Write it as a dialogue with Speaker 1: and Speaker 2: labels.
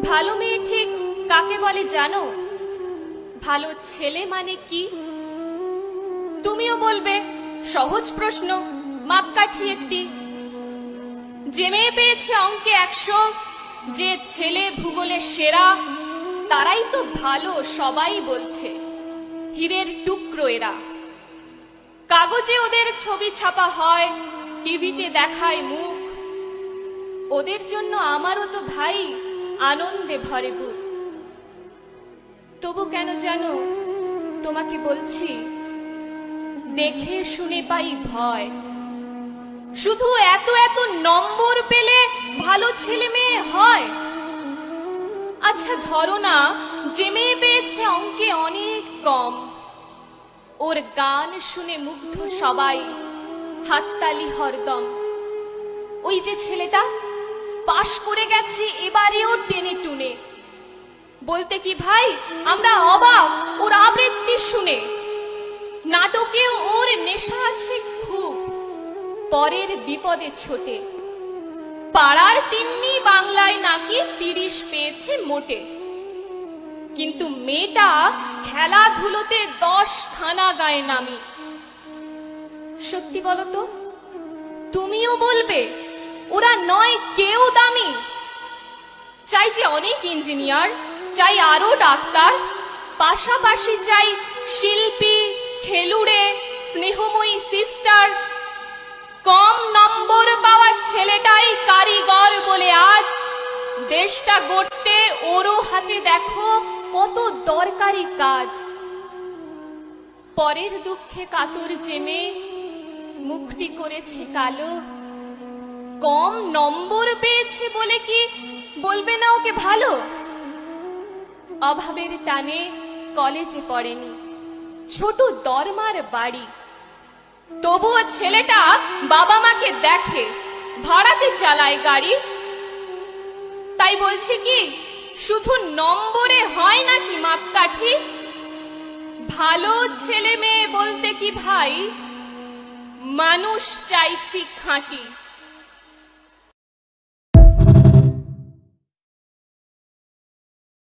Speaker 1: ভালো মেয়ে ঠিক কাকে বলে জানো? ভালো ছেলে মানে কি? তুমিও বলবে সহজ প্রশ্ন, মাপকাঠি একটি। যে মেয়ে পেয়েছে অঙ্কে 100, যে ছেলে ভূগোলে সেরা, তারাই তো ভালো, সবাই বলছে। হীরের টুকরো এরা। কাগজে ওদের ছবি ছাপা হয়, টিভিতে দেখায় মুখ। ওদের জন্য আমারও তো ভাই আনন্দে ভরে বুক। তবু কেন জানো তোমাকে বলছি, দেখে শুনে পাই ভয়। শুধু এত এত নম্বর পেলে ভালো ছেলে মেয়ে হয়? আচ্ছা ধরো না, যে মেয়ে পেয়েছে অঙ্কে অনেক কম, ওর গান শুনে মুগ্ধ সবাই, হাততালি হরদম। ওই যে ছেলেটা পাশ করে গেছে এবারেও টেনে টুনে, বলতে কি ভাই আমরা অবাক ওর আবৃত্তি শুনে। নাটকে ওর নেশা আছে খুব, পরের বিপদে ছোটে। পাড়ার তিন্নি বাংলায় নাকি 30 পেয়েছে মোটে, কিন্তু মেয়েটা খেলাধুলোতে 10 খানা গায়ে নামি। সত্যি বলো তো, তুমিও বলবে ওরা নয় কেউ দামি? চাই যে অনেক ইঞ্জিনিয়ার, চাই আরো ডাক্তার, পাশাপাশি চাই শিল্পী, খেলুড়ে, স্নেহময়ী সিস্টার। কম নম্বর পাওয়া ছেলেটাই কারিগর বলে আজ দেশটা গড়তে ওরও হাতে দেখো কত দরকারি কাজ। পরের দুঃখে কাতর জেমে মুখটি করেছে কালো, কম নম্বর পেয়েছে বলে কি বলবে না ওকে ভালো? অভাবের টানে কলেজে পড়েনি, ছোট দরমার বাড়ি, তবুও ছেলেটা বাবা মাকে দেখে, ভাড়াতে চালায় গাড়ি। তাই বলছি কি শুধু নম্বরে হয় নাকি মাপকাঠি? ভালো ছেলে মেয়ে বলতে কি ভাই মানুষ চাইছি খাঁটি।